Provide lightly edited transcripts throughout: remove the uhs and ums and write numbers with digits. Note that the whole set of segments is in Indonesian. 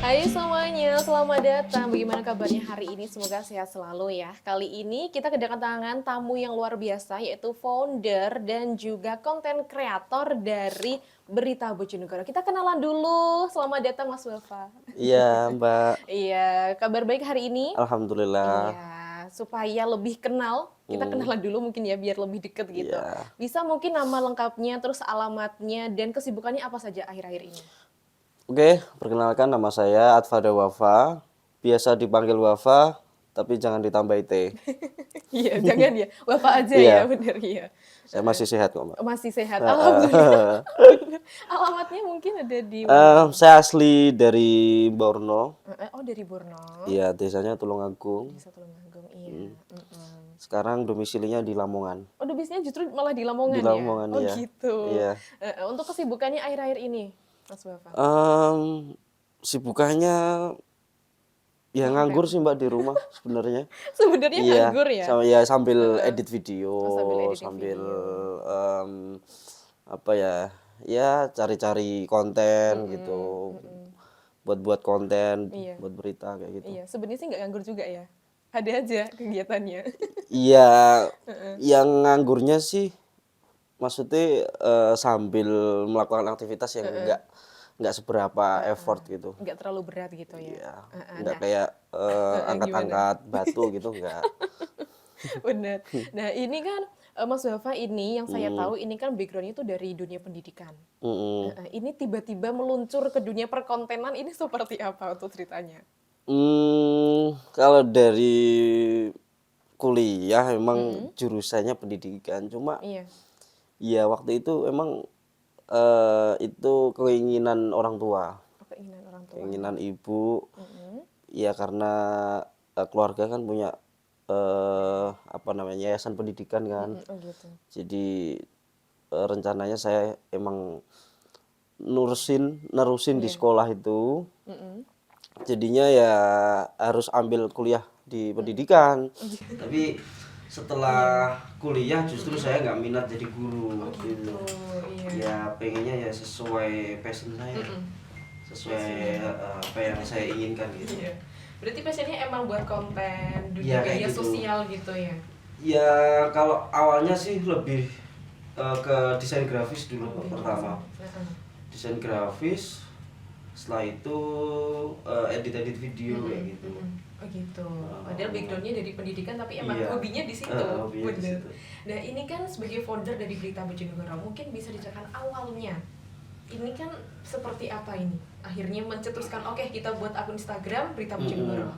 Hai semuanya, selamat datang. Bagaimana kabarnya hari ini? Semoga sehat selalu ya. Kali ini kita kedatangan tamu yang luar biasa, yaitu founder dan juga konten kreator dari Berita Bojonegoro. Kita kenalan dulu. Selamat datang Mas Wafa. Iya, Mbak. Iya, kabar baik hari ini? Alhamdulillah. Iya, supaya lebih kenal, kita Hmm, kenalan dulu mungkin ya, biar lebih deket gitu. iya. Bisa mungkin nama lengkapnya, terus alamatnya, dan kesibukannya apa saja akhir-akhir ini? Oke, perkenalkan nama saya Adfada Wafa. Biasa dipanggil Wafa, tapi jangan ditambah T. Iya, jangan ya. Bapak aja ya, Iya, bener ya. saya masih sehat kok, Mbak. Masih sehat, alhamdulillah. Heeh. Bener. Alamatnya mungkin ada di mana nih? Saya asli dari Borno. Oh, dari Borno, Iya, desanya Tulungagung. Desa Tulungagung, iya. Sekarang domisilinya di Lamongan. Oh, bisnisnya justru malah di Di Lamongan ya? Lamongan, Oh iya. gitu. Iya. Untuk kesibukannya akhir-akhir ini, Mas Bapak? Em, Sibukannya ya Apa nganggur itu? sih, Mbak, di rumah sebenarnya. Sebenarnya Iya, nganggur ya? sama ya sambil Heeh. edit video, Oh, sambil editing sambil video. em, apa ya, ya cari-cari konten gitu, Mm-mm, mm-mm. buat-buat konten, Iya, buat berita kayak gitu. iya. Sebenarnya sih nggak nganggur juga ya. Ada aja kegiatannya. Iya, Heeh. yang nganggurnya sih maksudnya sambil melakukan aktivitas yang Heeh. nggak seberapa Heeh. effort gitu. Nggak terlalu berat gitu ya. Iya, Heeh. nggak Nah, kayak gimana? angkat-angkat batu gitu nggak. Bener. Nah, ini kan Mas Wafa ini yang saya Mm, tahu ini kan background-nya itu dari dunia pendidikan. mm, Ini tiba-tiba meluncur ke dunia perkontenan ini seperti apa untuk ceritanya? Kalau dari kuliah emang Mhm, jurusannya pendidikan, cuma iya. ya waktu itu emang itu keinginan orang tua, Oh, keinginan orang tua. keinginan ibu, Mhm, ya karena keluarga kan punya apa namanya yayasan pendidikan kan, mhm, oh gitu. jadi rencananya saya emang nerusin di Iya, sekolah itu, mhm, jadinya ya harus ambil kuliah di mhm. pendidikan. Oh gitu. Tapi Iya, setelah kuliah justru mhm. saya nggak minat jadi guru Oh waktu itu. gitu, iya. Ya pengennya ya sesuai passion saya, Mhm, sesuai passion-nya. apa yang saya inginkan gitu. Iya. Berarti passion-nya emang buat konten, dunia Iya kayak media gitu. sosial gitu ya? Ya kalau awalnya sih lebih ke desain grafis dulu Oh, beda pertama. sih. Heeh. Desain grafis, setelah itu edit-edit video kayak Mhm, gitu. mhm. Oh gitu. Padahal Eh, background-nya dari pendidikan tapi emang iya, hobinya di situ. hobinya di Bener. situ. Nah, ini kan sebagai founder dari Berita Bojonegoro, mungkin bisa diceritakan awalnya. Ini kan seperti apa ini? Akhirnya mencetuskan, oke kita buat akun Instagram Berita Mm-mm. Bojonegoro.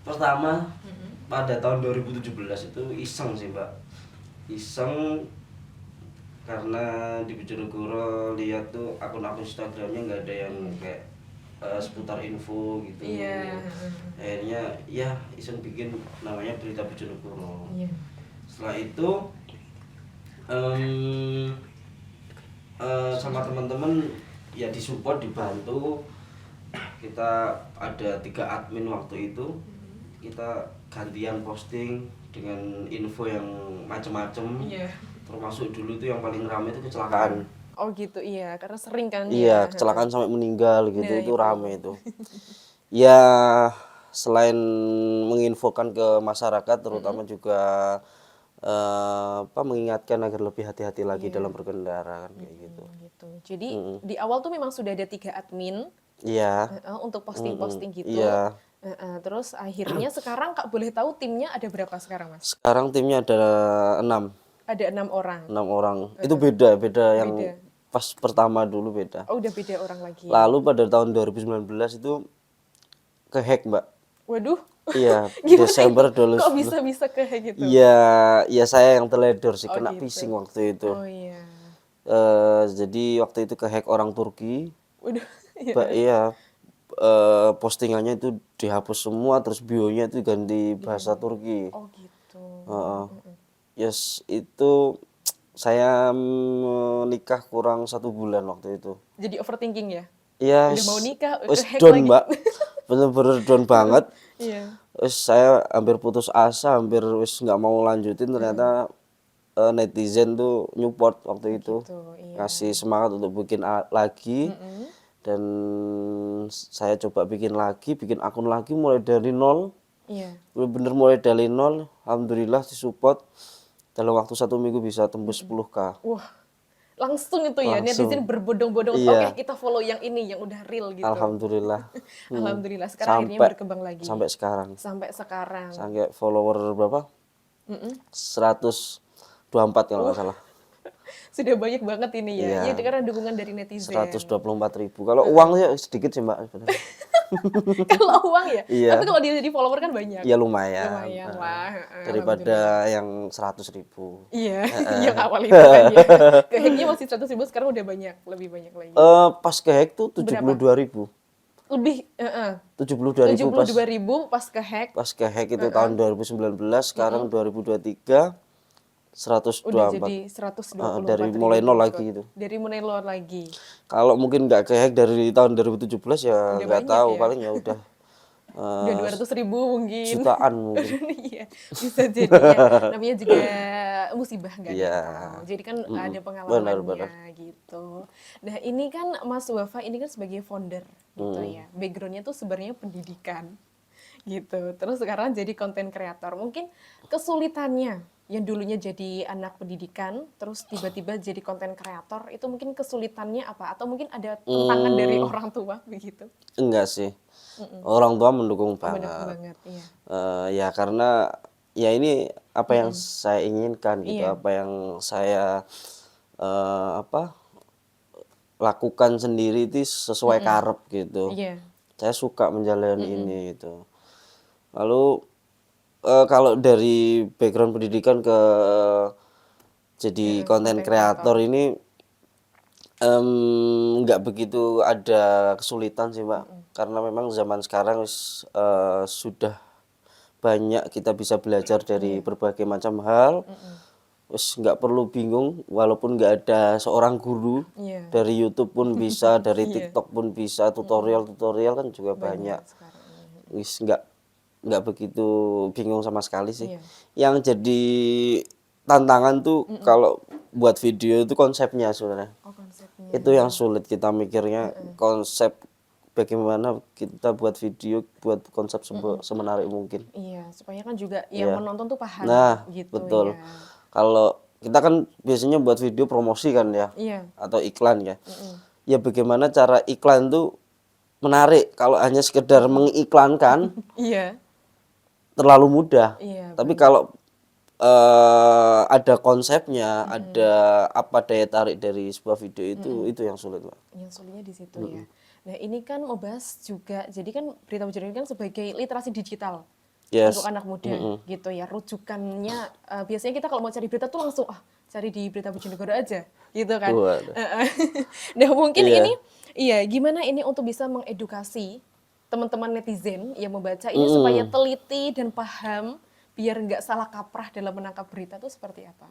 Pertama Mhm. pada tahun 2017 itu iseng sih, Mbak, iseng karena di Bojonegoro lihat tuh akun-akun Instagramnya nggak ada yang Iya. kayak seputar info gitu. Iya. Akhirnya ya iseng bikin namanya Berita Bojonegoro. Iya. Setelah itu em, sama teman-teman ya disupport, dibantu. Kita ada 3 admin waktu itu, kita gantian posting dengan info yang macem-macem, Iya. termasuk dulu itu yang paling ramai itu kecelakaan. Oh gitu, iya. Karena sering kan Iya, ya. kecelakaan sampai meninggal gitu, Nah itu itu. rame itu. Ya selain menginfokan ke masyarakat, terutama Mhm. juga apa mengingatkan agar lebih hati-hati lagi Iya. dalam berkendara kan kayak gitu. Gitu. Jadi Mm-mm. di awal tuh memang sudah ada 3 admin. Iya. Untuk Mm-mm. posting-posting gitu. Iya. Terus akhirnya sekarang Kak boleh tahu timnya ada berapa sekarang Mas? Sekarang timnya ada 6. Ada 6 orang. 6 orang. Itu beda yang Beda. pas pertama dulu beda. Oh udah beda orang lagi. Lalu pada tahun 2019 itu kehack, Mbak. Waduh, Iya, gimana itu? Desember dulu. Kok bisa kayak gitu? Iya, ya saya yang teledor sih, Oh kena gitu. phishing waktu itu. Oh iya. Jadi waktu itu kehack orang Turki. Waduh, iya. Iya, postingannya itu dihapus semua, terus bionya itu ganti bahasa Diganti. Turki. Oh gitu. Heeh. Yes, itu saya menikah kurang 1 bulan waktu itu. Jadi overthinking ya? Iya, Udah mau nikah, wis kehack down, lagi. Mbak. Bener-bener down banget. Iya. Wis saya hampir putus asa, hampir wis nggak mau lanjutin. Ternyata netizen tuh nyupport Oh waktu itu, gitu, iya. ngasih semangat untuk bikin lagi. Mm-mm. dan saya coba bikin akun lagi mulai dari nol, Iya. bener-bener mulai dari nol. Alhamdulillah disupport, dalam waktu 1 minggu bisa tembus 10K Wah, langsung itu ya netizen langsung. berbondong-bondong untuk, oke Iya, kita follow yang ini yang udah real gitu. alhamdulillah. Alhamdulillah sekarang akhirnya Sampai berkembang lagi sampai sekarang, sampai sekarang. sampai follower berapa? Mm-mm. 124 kalau nggak salah. Sudah banyak banget ini ya. Iya Iya, karena dukungan dari netizen. 124.000. Kalau uang sih sedikit sih mbak sebenarnya. Kalau uang ya. Tapi Iya, kalau dia jadi follower kan banyak. ya lumayan. Lumayan lah. Alhamdulillah. Daripada yang 100.000. Iya, yang awal itu kan ya. Kehacknya masih 100.000 sekarang udah banyak, lebih banyak lagi. Pas kehack tuh 72.000. Lebih, 72.000 pas 72.000 pas kehack. pas kehack itu tahun 2019, sekarang 2023 Udah 124. jadi 124 Dari ribu mulai nol pengikut. lagi gitu. Dari mulai nol lagi. Kalau mungkin nggak kehack dari tahun 2017 ya Udah nggak banyak tahu, ya. paling ya udah Udah 200.000 mungkin. jutaan mungkin. Iya, bisa jadi ya. Namanya juga musibah nggak ada Iya. yang tahu. Jadi kan ada Benar, pengalamannya benar. gitu. Nah ini kan Mas Wafa ini kan sebagai founder gitu ya. Backgroundnya tuh sebenarnya pendidikan gitu. Terus sekarang jadi konten kreator. Mungkin kesulitannya yang dulunya jadi anak pendidikan, terus tiba-tiba jadi konten kreator, itu mungkin kesulitannya apa? Atau mungkin ada tentangan dari orang tua begitu? Enggak sih. Orang tua mendukung Mendukung banget. banget, iya. Ya karena ya ini apa yang saya inginkan gitu, Iya. apa yang saya apa lakukan sendiri itu sesuai karep gitu. Iya. Saya suka menjalani ini gitu. Lalu kalau dari background pendidikan ke jadi konten Konten kreator. kreator ini nggak begitu ada kesulitan sih Mbak, karena memang zaman sekarang sudah banyak kita bisa belajar dari berbagai macam hal. Wis nggak perlu bingung, walaupun nggak ada seorang guru, Iya. dari YouTube pun bisa, dari Iya. TikTok pun bisa, tutorial-tutorial kan juga banyak. Sekarang ini. Wis nggak begitu bingung sama sekali sih. Iya. Yang jadi tantangan tuh kalau buat video itu konsepnya sebenarnya. Oh konsepnya. Itu yang sulit kita mikirnya, konsep bagaimana kita buat video, buat konsep semenarik mungkin. Iya, supaya kan juga yang Iya. menonton tuh paham Nah, gitu betul. ya. Kalau kita kan biasanya buat video promosi kan ya, Iya. atau iklan ya. Ya bagaimana cara iklan tuh menarik. Kalau hanya sekedar mengiklankan Iya. terlalu mudah. Iya. Tapi kalau ada konsepnya, ada apa daya tarik dari sebuah video itu yang sulit, Mbak. Yang sulitnya di situ ya. Nah ini kan mau bahas juga, jadi kan Berita Bojonegoro kan sebagai literasi digital Yes. untuk anak muda gitu ya. Rujukannya biasanya kita kalau mau cari berita tuh langsung cari di Berita Bojonegoro aja gitu kan. Waduh. Nah mungkin Iya. ini gimana ini untuk bisa mengedukasi teman-teman netizen yang membaca ini supaya teliti dan paham biar nggak salah kaprah dalam menangkap berita itu seperti apa?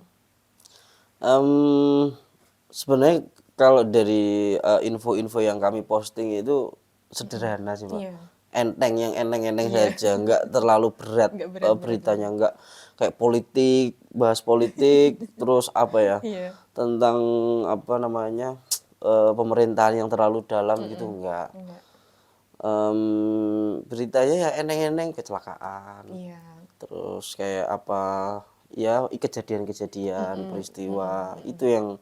Sebenarnya kalau dari info-info yang kami posting itu sederhana sih, Mbak. Iya. Enteng, yang enteng-enteng saja, nggak terlalu berat, Nggak berat-berat beritanya, nggak kayak politik, bahas politik, terus apa ya, Iya. tentang apa namanya, pemerintahan yang terlalu dalam gitu, enggak. Enggak. Beritanya ya eneng-eneng, kecelakaan, Iya. terus kayak apa ya, kejadian-kejadian, peristiwa, itu yang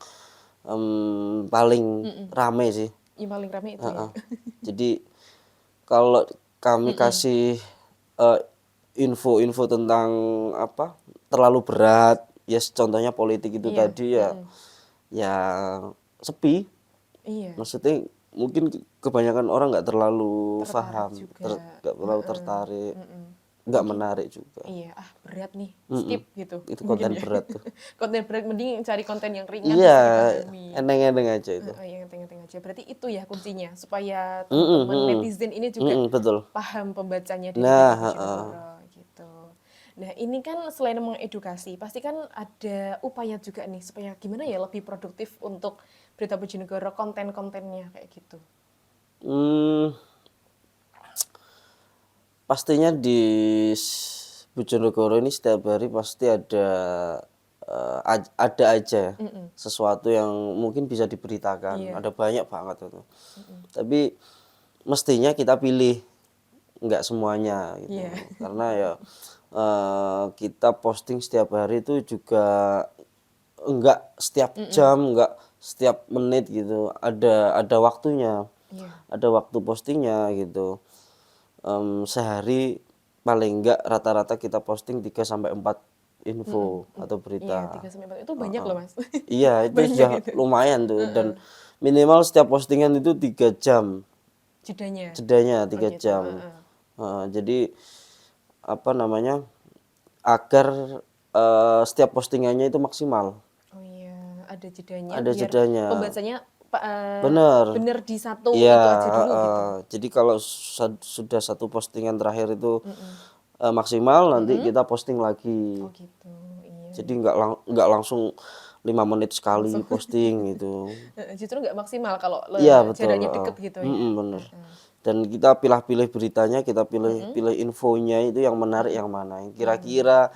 paling rame sih. Yang paling rame itu ya. Jadi kalau kami kasih info-info tentang apa terlalu berat, ya contohnya politik itu Iya. tadi ya, ya sepi. Iya. Maksudnya mungkin kebanyakan orang nggak terlalu Tertarik paham, juga. nggak terlalu tertarik, nggak menarik juga. Iya, berat nih, skip gitu. Itu Mungkin konten ya. berat tuh. Konten berat mending cari konten yang ringan Iya, bisa dipahami. eneng-eneng aja itu. Yang enteng-enteng aja. Berarti itu ya kuncinya supaya teman-teman netizen ini juga Betul. paham pembacanya dari Nah, Berita Bojonegoro gitu. Nah, ini kan selain mengedukasi, pasti kan ada upaya juga nih supaya gimana ya lebih produktif untuk Berita Bojonegoro konten-kontennya kayak gitu. Pastinya di Bojonegoro ini setiap hari pasti ada ada aja sesuatu yang mungkin bisa diberitakan. Iya. Ada banyak banget itu. Tapi mestinya kita pilih, nggak semuanya gitu. Iya. Karena ya kita posting setiap hari itu juga enggak setiap jam, enggak setiap menit gitu. Ada waktunya. Iya. Ada waktu postingnya gitu. Sehari paling enggak rata-rata kita posting 3 sampai 4 info atau Iya, berita. 3 sampai 4 itu banyak loh, Mas. Iya, itu Banyak sudah itu. lumayan tuh, dan minimal setiap postingan itu 3 jam Jedanya. jedanya, Oh 3 gitu, jam. heeh. Jadi apa namanya, agar setiap postingannya itu maksimal. Oh iya, ada jedanya Ada biar jedanya. pembacanya Bener. bener di satu Iya, itu aja dulu gitu. jadi kalau sudah satu postingan terakhir itu maksimal, nanti kita posting lagi. Oh gitu, iya. Jadi nggak langsung 5 menit sekali posting gitu. Justru nggak maksimal kalau Iya betul. jaraknya deket gitu ya. Bener. Dan kita pilih-pilih beritanya, kita pilih infonya itu yang menarik yang mana. Yang kira-kira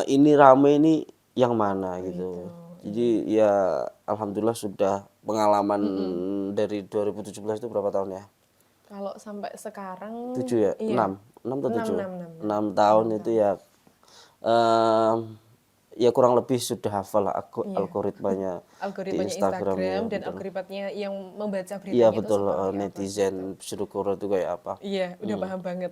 ini rame ini yang mana gitu. Jadi ya alhamdulillah sudah pengalaman dari 2017 itu berapa tahun ya? Kalau sampai sekarang 7 ya? iya. 6 atau 7? 6. 6 tahun itu ya ya kurang lebih sudah hafal lah algoritmanya di Algoritmanya Instagram ya. Instagram dan Betul. algoritmanya yang membaca Iya beritanya itu betul, seperti apa netizen gitu. Surukuro itu kayak apa. Iya, udah paham banget.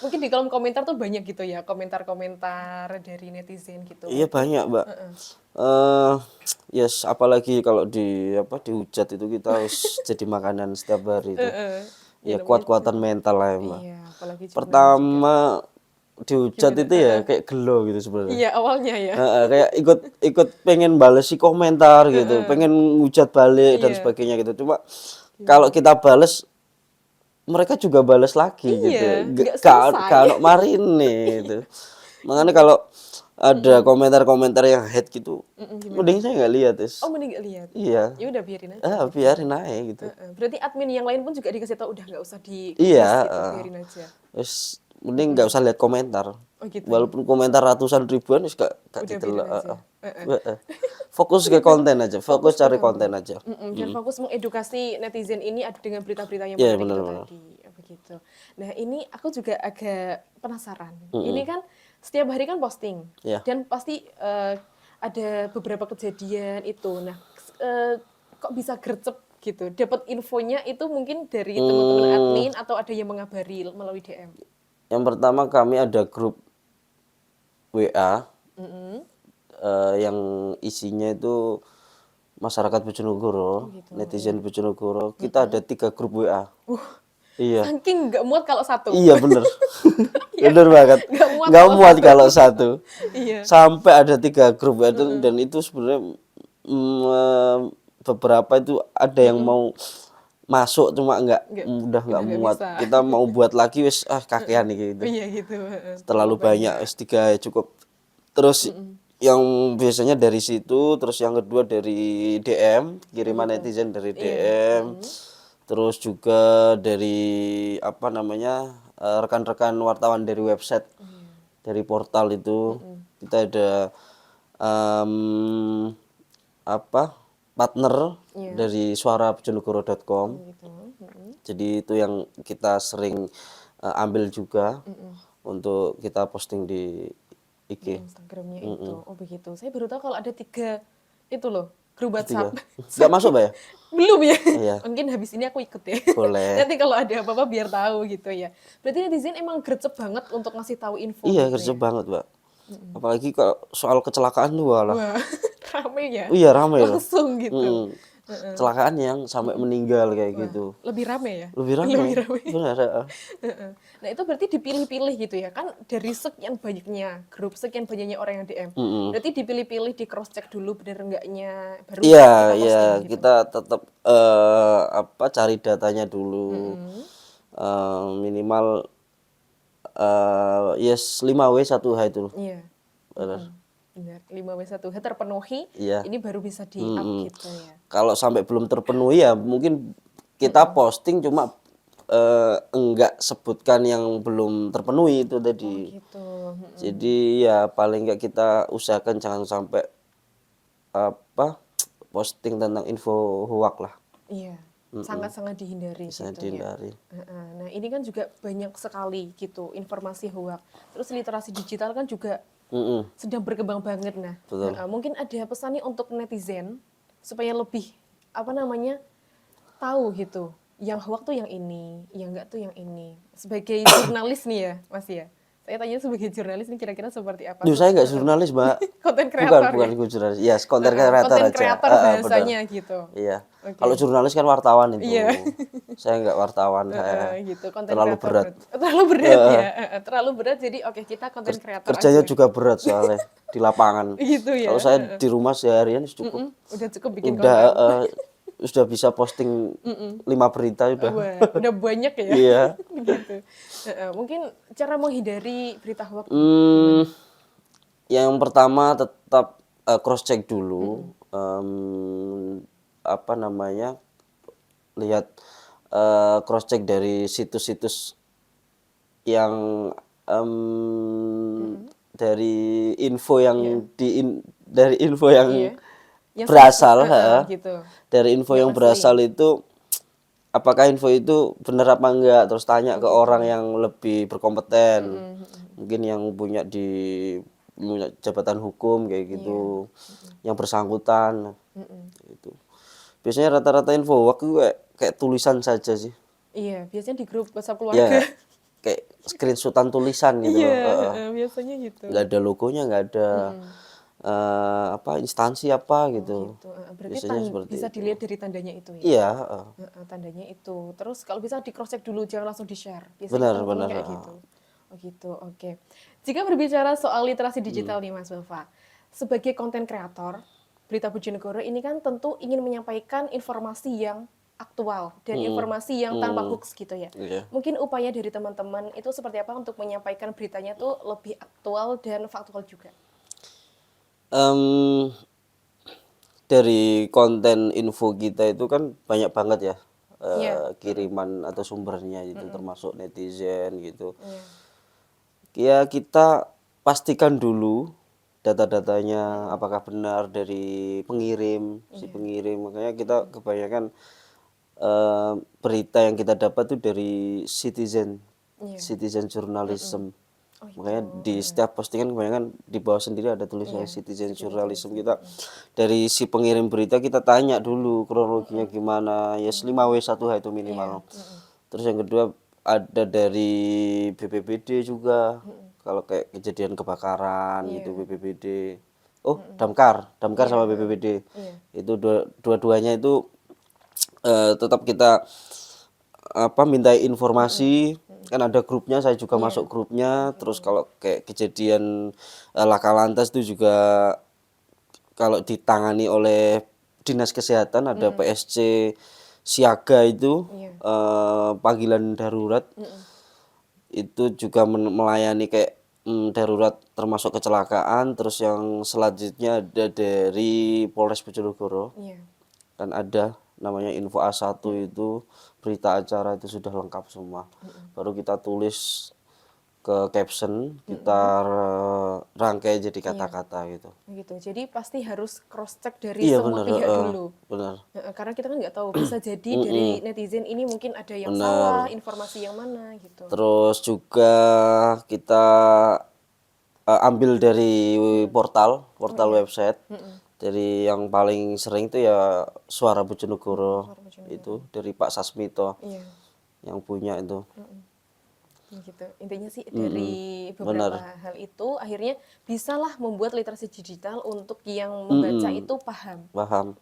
Mungkin di kolom komentar tuh banyak gitu ya, komentar-komentar dari netizen gitu. Iya banyak Mbak. Yes, apalagi kalau dihujat itu kita harus jadi makanan setiap hari itu. Ya Ya, namanya kuat-kuatan mental lah ya Mbak. iya, apalagi jurnalistik ya. Pertama dihujat itu ya kayak gelo gitu sebenarnya. Iya, awalnya ya. Kayak ikut pengen bales si komentar gitu, pengen ngujat balik dan Iya. sebagainya gitu. Cuma kalau kita bales, mereka juga bales lagi gitu. Iya, nggak Gak selesai. ono marine itu. Makanya kalau ada komentar-komentar yang hate gitu, mending saya nggak lihat Oh, mending nggak lihat. Iya. Ya udah biarin aja. Biarin aja gitu. Berarti admin yang lain pun juga dikasih tahu udah nggak usah Iya, dibahas gitu, biarin aja. Terus mending nggak usah lihat komentar. Oh gitu. Walaupun komentar ratusan ribuan, wis gak Udah ditelok. biarin aja. Fokus ke konten aja, fokus cari konten aja. Dan fokus mengedukasi netizen ini dengan berita-berita yang Iya, menarik itu benar-benar. tadi. Begitu. Nah ini aku juga agak penasaran. Ini kan setiap hari kan posting. Iya. Dan pasti ada beberapa kejadian itu. Nah kok bisa gercep gitu? Dapat infonya itu mungkin dari teman-teman admin atau ada yang mengabari melalui DM? Yang pertama kami ada grup WA yang isinya itu masyarakat Bojonegoro, netizen Bojonegoro. Kita ada 3 grup WA. Iya. Saking nggak muat kalau satu. Iya bener. Bener banget. Nggak muat kalau satu. Iya. Sampai ada 3 grup WA dan itu sebenarnya beberapa itu ada yang mau masuk cuma nggak muat. bisa. Kita mau buat lagi wis kakean nih gitu. Iya gitu. Terlalu banyak, wis 3 ya cukup. Terus yang biasanya dari situ, terus yang kedua dari DM, kiriman netizen dari DM. Terus juga dari apa namanya, rekan-rekan wartawan dari website, dari portal itu. Kita ada partner dari suarabojonegoro.com. Gitu. Jadi itu yang kita sering ambil juga untuk kita posting di IG. Instagramnya itu. Oh begitu. Saya baru tahu kalau ada 3 itu loh, grup WhatsApp. Nggak masuk Mbak ya? Belum ya? Iya. Mungkin habis ini aku ikut ya. Boleh. Nanti kalau ada apa-apa biar tahu gitu ya. Berarti netizen emang gercep banget untuk ngasih tahu info Iya, gitu kerja ya? banget Mbak. Apalagi kalau soal kecelakaan tuh walah. Wah, rame ya? Iya ramai loh. Langsung gitu. Kecelakaan yang sampai meninggal kayak gitu. Lebih rame ya? Lebih ramai. Lebih rame. Benar. Heeh. Nah itu berarti dipilih-pilih gitu ya kan dari sekian banyaknya grup, sekian banyaknya orang yang DM. Berarti dipilih-pilih, di cross check dulu bener enggaknya baru Iya, kita iya, posting gitu. kita tetap cari datanya dulu. Minimal yes 5W 1H itu. Iya. Benar. Benar. 5W1H terpenuhi, Iya. ini baru bisa di-up gitu ya. Kalau sampai belum terpenuhi ya mungkin kita posting cuma enggak sebutkan yang belum terpenuhi itu tadi. Gitu. Jadi ya paling enggak kita usahakan jangan sampai apa posting tentang info hoak lah, Iya, sangat-sangat dihindari bisa gitu ya. dihindari. Heeh. Nah, ini kan juga banyak sekali gitu informasi hoak. Terus literasi digital kan juga Mm-mm, sedang berkembang banget. Nah, betul. mungkin ada pesan nih untuk netizen supaya lebih apa namanya tahu gitu. Yang hoak tuh yang ini, yang enggak tuh yang ini. Sebagai jurnalis nih ya, Mas ya. Saya tanya sebagai jurnalis nih kira-kira seperti apa? Duh, saya nggak jurnalis, Mbak. Konten Bukan, kreator bukan ya. jurnalis. Ya, konten kreator Konten aja. kreator Benar. bahasanya gitu. Iya. Oke. Kalau jurnalis kan wartawan itu. Iya. Saya nggak wartawan, saya Gitu konten terlalu kreator berat. terlalu berat ya. Terlalu berat jadi oke kita konten kreator Kerjanya aja juga berat soalnya di lapangan. gitu Kalau ya. saya di rumah seharian cukup. Udah cukup bikin Udah konten. sudah bisa posting 5 berita udah. Wah, udah banyak ya. Iya. Gitu. Mungkin cara menghindari berita hoax Hmm, yang pertama tetap cross check dulu. Apa namanya? Lihat cross check dari situs-situs yang dari info yang dari info yang Iya. Yang berasal gitu. dari info yang berasal itu apakah info itu benar apa enggak, terus tanya ke orang yang lebih berkompeten, mungkin yang punya jabatan hukum kayak gitu, yang bersangkutan gitu. Biasanya rata-rata info waktu kayak tulisan saja sih. Iya, biasanya di grup WhatsApp keluarga. Ya, kayak screenshotan tulisan gitu loh. Iya, biasanya gitu. Nggak ada logonya, nggak ada apa instansi apa gitu. Gitu. Berarti Biasanya seperti bisa itu. dilihat dari tandanya itu ya. Iya, Tandanya itu. Terus kalau bisa di cross check dulu, jangan langsung di-share. Biasanya benar, kan orang benar. kayak gitu. Oh gitu, oke. Jika berbicara soal literasi digital nih Mas Bafa, sebagai konten kreator, Berita Bojonegoro ini kan tentu ingin menyampaikan informasi yang aktual dan informasi yang tanpa hoax gitu ya. Iya. Mungkin upaya dari teman-teman itu seperti apa untuk menyampaikan beritanya tuh lebih aktual dan faktual juga? Dari konten info kita itu kan banyak banget ya Iya. kiriman atau sumbernya gitu, termasuk netizen gitu. Iya. Ya kita pastikan dulu data-datanya apakah benar dari pengirim, si pengirim. Makanya kita kebanyakan berita yang kita dapat tuh dari citizen journalism. Makanya di setiap postingan kebanyakan di bawah sendiri ada tulisannya citizen journalism. Kita dari si pengirim berita kita tanya dulu kronologinya gimana, ya 5W1H itu minimal. Terus yang kedua ada dari BPBD juga. Kalau kayak kejadian kebakaran gitu BPBD. Oh, Damkar sama BPBD. Itu dua-duanya itu tetap kita minta informasi, kan ada grupnya, saya juga masuk grupnya. Terus kalau kayak kejadian laka lantas itu juga kalau ditangani oleh dinas kesehatan ada PSC siaga itu panggilan darurat itu juga melayani kayak darurat termasuk kecelakaan. Terus yang selanjutnya ada dari Polres Bojonegoro. Kan ada namanya info A1 itu berita acara itu sudah lengkap semua. Baru kita tulis ke caption, kita rangkai jadi kata-kata gitu. Gitu. Jadi pasti harus cross check dari Iya semua benar, pihak dulu. benar. Karena kita kan nggak tahu, bisa jadi dari netizen ini mungkin ada yang salah, informasi yang mana gitu. Terus juga kita ambil dari portal website. Dari yang paling sering itu ya Suara Bojonegoro, itu dari Pak Sasmito yang punya itu. Gitu. Intinya sih dari beberapa hal itu akhirnya bisalah membuat literasi digital untuk yang membaca itu paham.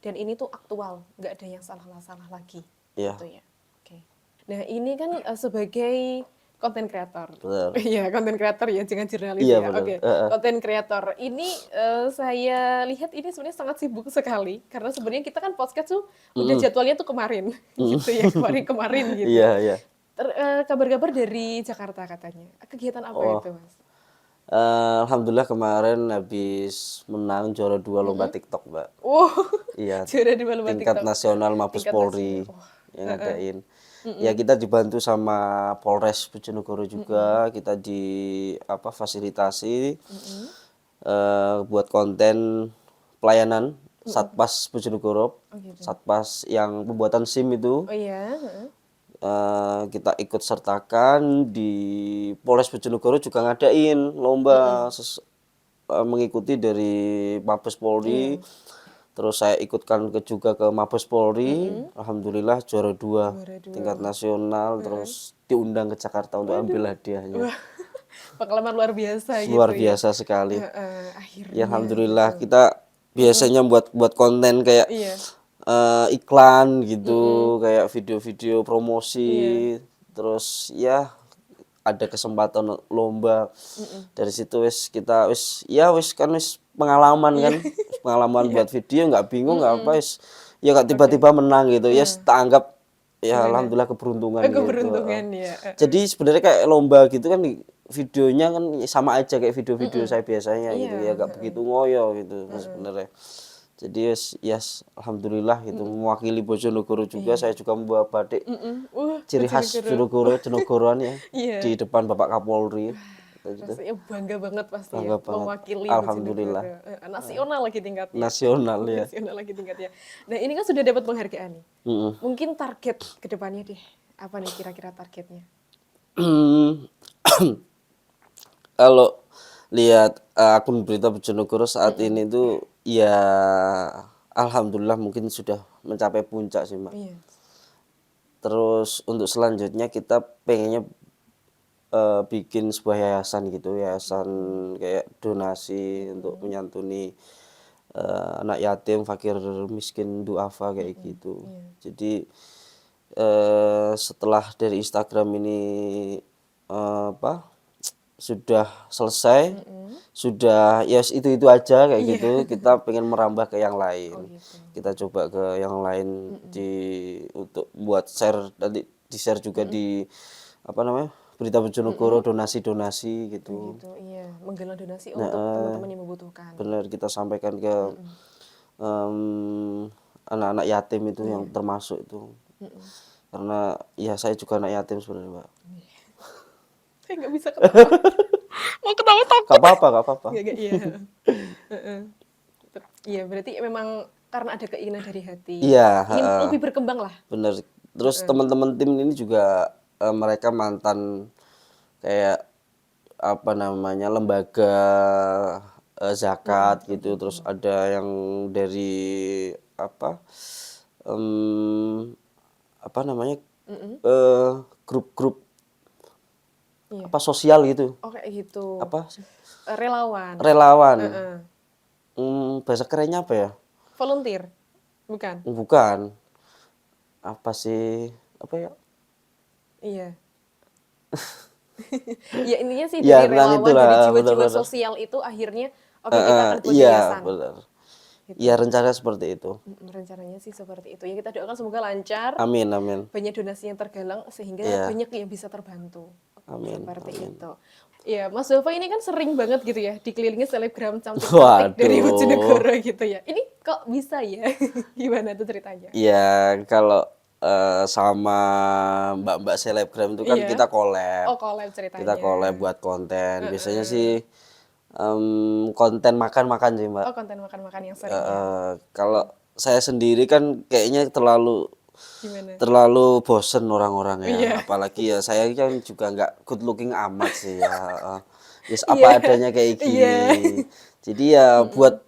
Dan ini tuh aktual, nggak ada yang salah-salah lagi. Iya. Gitu ya. Oke. Nah ini kan sebagai konten kreator. Benar. Iya, konten kreator ya, jangan jurnalis Iya, ya. benar. Oke. Konten kreator. Ini saya lihat ini sebenarnya sangat sibuk sekali karena sebenarnya kita kan podcast tuh udah jadwalnya tuh kemarin. Gitu ya, kemarin gitu. Iya, iya. Kabar-kabar dari Jakarta katanya. Kegiatan apa itu, Mas? Alhamdulillah kemarin habis menang juara 2 lomba TikTok, Mbak. Oh, Iya. juara 2 lomba Tingkat TikTok. nasional Mabes Tingkat Polri nasional. yang ngadain. Ya kita dibantu sama Polres Bojonegoro juga, kita di apa fasilitasi buat konten pelayanan Satpas Bojonegoro, Oh gitu. Satpas yang pembuatan SIM itu. Oh iya, heeh. Kita ikut sertakan di Polres Bojonegoro juga ngadain lomba mengikuti dari Mabes Polri. Iya. Terus saya ikutkan juga ke Mabes Polri. Alhamdulillah juara 2 Juara 2. tingkat nasional. Terus diundang ke Jakarta untuk ambil hadiahnya. Wah, pengalaman luar biasa gitu Luar ya. biasa sekali. Akhirnya Ya alhamdulillah gitu. kita biasanya buat konten kayak Iya. iklan gitu, kayak video-video promosi, Iya. terus ya ada kesempatan lomba. Dari situ wis kita wis pengalaman kan, pengalaman buat video nggak bingung nggak apa wis ya nggak tiba-tiba menang gitu ya tak anggap ya alhamdulillah keberuntungan gitu. Keberuntungan ya. Jadi sebenarnya kayak lomba gitu kan videonya kan sama aja kayak video-video saya biasanya gitu ya gak begitu ngoyo gitu sebenarnya. Jadi alhamdulillah gitu mewakili Bojonegoro juga saya juga membawa batik ciri khas Jonegoroan ya Iya. di depan Bapak Kapolri. Rasanya bangga banget pasti Bangga ya banget. mewakili Alhamdulillah. Bojonegoro. Nasional lagi tingkatnya. Nasional ya. Nasional lagi tingkatnya. Nah ini kan sudah dapat penghargaan nih. Mm-mm. Mungkin target ke depannya deh. Apa nih kira-kira targetnya? Kalau lihat akun berita Bojonegoro saat ini tuh ya alhamdulillah mungkin sudah mencapai puncak sih Mbak. Iya. Terus untuk selanjutnya kita pengennya bikin sebuah yayasan gitu, yayasan kayak donasi untuk menyantuni anak yatim, fakir miskin, duafa kayak gitu. Jadi setelah dari Instagram ini apa sudah selesai, sudah itu aja kayak gitu. Kita pengen merambah ke yang lain. Kita coba ke yang lain untuk buat share nanti di share juga di apa namanya berita Bojonegoro donasi gitu. Gitu, iya. Menggalang donasi untuk teman-teman yang membutuhkan. Benar kita sampaikan ke anak-anak yatim itu yang termasuk itu. Karena ya saya juga anak yatim sebenarnya Mbak. Saya nggak bisa ketawa. Mau ketawa takut. Gak apa-apa. Iya. Heeh. Iya, berarti memang karena ada keinginan dari hati. Iya, Ingin lebih berkembang lah. bener. Terus teman-teman tim ini juga mereka mantan kayak apa namanya lembaga zakat gitu. Terus ada yang dari apa namanya grup-grup Iya. apa sosial gitu. Oh kayak gitu. Apa sih? Relawan. Relawan. Heeh. Bahasa kerennya apa ya? Volunteer. Bukan. Bukan. Apa sih? Apa ya? Iya. Ya intinya sih Ya, dari tentang relawan, itulah, dari jiwa-jiwa benar-benar. sosial itu akhirnya oke kita akan buat Iya, yayasan. benar. Gitu. Iya, rencana seperti itu. Rencananya sih seperti itu. Ya kita doakan semoga lancar. Amin, amin. Banyak donasi yang tergalang sehingga Iya. banyak yang bisa terbantu. Amin, Seperti amin. itu. Ya, Mas Dova ini kan sering banget gitu ya dikelilingi selebgram cantik-cantik Waduh. dari Bojonegoro gitu ya. Ini kok bisa ya? Gimana tuh ceritanya? Ya, kalau sama mbak-mbak selebgram itu kan Iya. kita collab. Oh, collab ceritanya. Kita collab buat konten. Biasanya sih konten makan-makan sih, Mbak. Oh, konten makan-makan yang sering ya. Kalau saya sendiri kan kayaknya terlalu Gimana? bosen orang-orang ya. Iya. Apalagi ya saya kan juga nggak good looking amat sih ya. Yes, apa adanya kayak gini. Iya. Jadi ya buat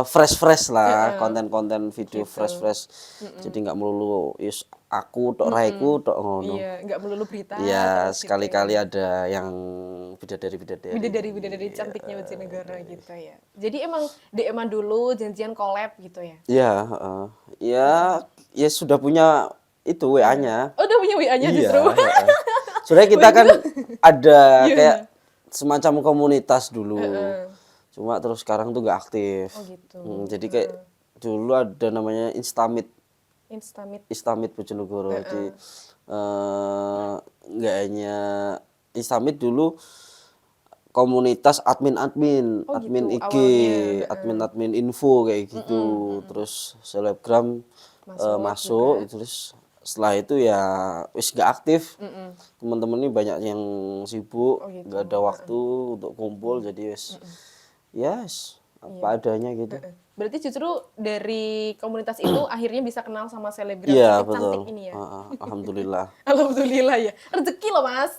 fresh lah, konten-konten video fresh. Jadi nggak melulu yes aku tok raiku tok ngono. Iya, nggak melulu berita. Ya terus gitu sekali-kali ya. ada yang bidadari. Bidadari cantiknya Bojonegoro gitu ya. Jadi emang DM-an dulu, janjian collab gitu ya. Ya, ya sudah punya itu WA-nya. Oh, udah punya WA-nya justru. Sebenarnya kita kan ada kayak semacam komunitas dulu. Cuma terus sekarang tuh nggak aktif. Oh gitu. Jadi kayak dulu ada namanya Instamit Instamit. Bojonegoro. Jadi nggak hanya Instamit dulu komunitas admin admin gitu, IG, awalnya. admin info kayak gitu. Terus selebgram masuk terus setelah itu ya wis nggak aktif. Mm-mm. Teman-teman ini banyak yang sibuk, Oh gitu. nggak ada waktu untuk kumpul, jadi wis ya wis, apa adanya gitu. Berarti justru dari komunitas itu akhirnya bisa kenal sama selebgram Iya cantik betul. ini ya. Alhamdulillah. Alhamdulillah ya. Rezeki loh Mas.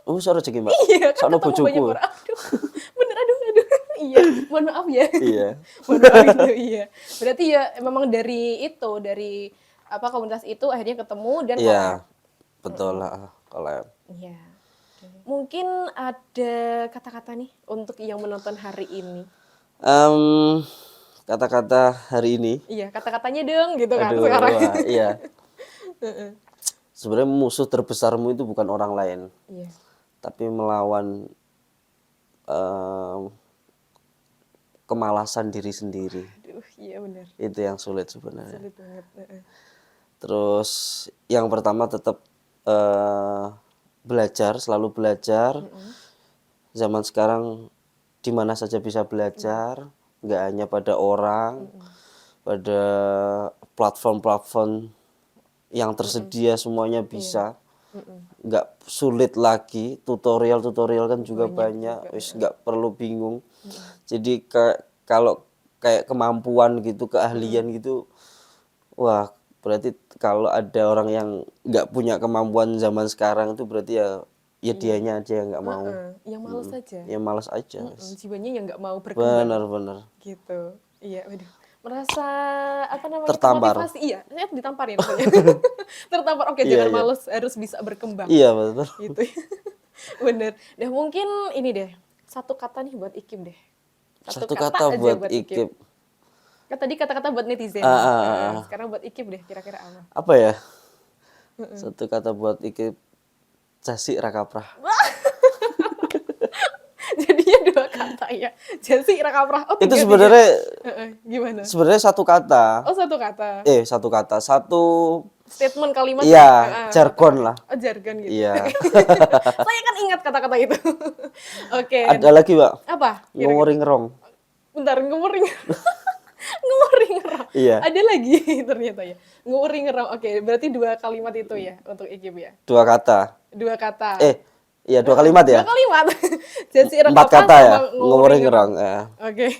Oh, sorry rezeki Mbak. Iya kan Soalnya ketemu banyak bojoku. orang. Aduh, bener aduh. Iya, mohon maaf ya. Iya. Mohon maaf itu iya. Berarti ya memang dari itu, dari apa komunitas itu akhirnya ketemu dan Iya. collab. Betul lah collab. Iya. Mungkin ada kata-kata nih untuk yang menonton hari ini. Em, Kata-kata hari ini, Iya, kata-katanya dong gitu kan aduh, sekarang. wah, iya. Sebenarnya musuh terbesarmu itu bukan orang lain, Iya. tapi melawan em, kemalasan diri sendiri. Aduh, iya benar. Itu yang sulit sebenarnya. Sulit banget. Terus yang pertama tetap belajar, selalu belajar. Zaman sekarang di mana saja bisa belajar, nggak hanya pada orang, pada platform-platform yang tersedia semuanya bisa. Nggak sulit lagi, tutorial-tutorial kan juga banyak, wis nggak perlu bingung. Jadi kalau kayak kemampuan gitu, keahlian gitu, wah berarti kalau ada orang yang nggak punya kemampuan zaman sekarang itu berarti ya dianya aja yang nggak mau, Yang males aja. ya malas aja. Jiwanya yang nggak mau berkembang Benar-benar gitu. Iya, waduh. Merasa apa namanya tertampar. termotivasi. Iya, saya ditamparin maksudnya. Tertampar. Oke, Iya, jangan iya. males, harus bisa berkembang. Iya betul. Gitu. Bener. Nah, mungkin ini deh. Satu kata nih buat Ikim deh. Satu kata aja buat Ikim. Kan tadi kata-kata buat netizen. Sekarang buat Ikim deh, kira-kira apa? Apa ya? Satu kata buat Ikim, Jasik Rakaprah. Jadinya dua kata ya. Jasi Rakaprah. Oh, Itu tiga. sebenarnya Gimana? satu kata. Oh, satu kata. Satu kata, satu Statement kalimat. iya, jargon lah. Oh, jargon gitu. Iya. Saya kan ingat kata-kata itu. Oke. Ada lagi, Mbak. Apa? Ngomong-ngerong. Bentar, ngumering. Ngumering ngerong. Iya. Ada lagi ternyata ya. Ngumering ngerong. Oke, berarti dua kalimat itu ya untuk Ikim ya. Dua kata. Dua kata. Iya, dua kalimat ya. Dua kalimat. Jadi Empat kata ya. Ngomong-ngerong. Oke.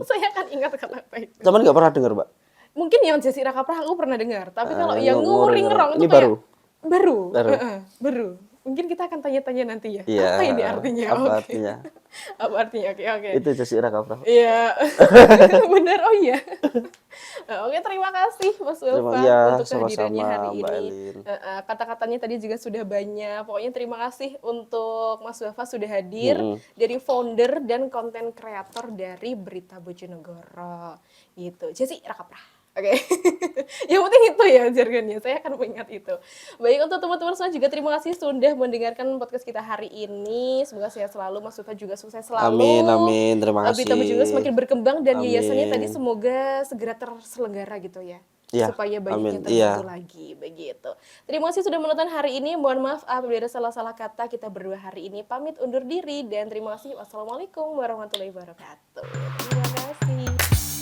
Saya kan ingat kata-kata itu. Cuman nggak pernah dengar, Mbak. Mungkin yang Jasi Rakaprah aku pernah dengar, tapi kalau yang ngomong-ngerong. ngumring-ngerong itu Ini kayak baru. baru. Mungkin kita akan tanya-tanya nanti ya. Iya. Apa ini artinya? Apa Oke. artinya? Apa artinya? Oke. Itu Jasik Rakaprah. Iya. Benar. Oh iya. Oke, terima kasih Mas Ulfa Iya, untuk kehadirannya sama-sama, hari Mbak ini. Elin. Kata-katanya tadi juga sudah banyak. Pokoknya terima kasih untuk Mas Ulfa sudah hadir dari founder dan konten kreator dari Berita Bojonegoro. Gitu. Jadi Rakaprah. Oke. Yang penting itu ya jargonnya. Saya akan mengingat itu. Baik, untuk teman-teman semua juga terima kasih sudah mendengarkan podcast kita hari ini. Semoga sehat selalu, Mas Ulfa juga sukses selalu. Amin. Terima kasih. Berita Bojonegoro semakin berkembang dan Amin. yayasannya tadi semoga segera terselenggara gitu ya. Iya, Supaya banyak amin. yang terbantu lagi begitu. Terima kasih sudah menonton hari ini. Mohon maaf apabila ada salah-salah kata. Kita berdua hari ini pamit undur diri dan terima kasih. Wassalamualaikum warahmatullahi wabarakatuh. Terima kasih.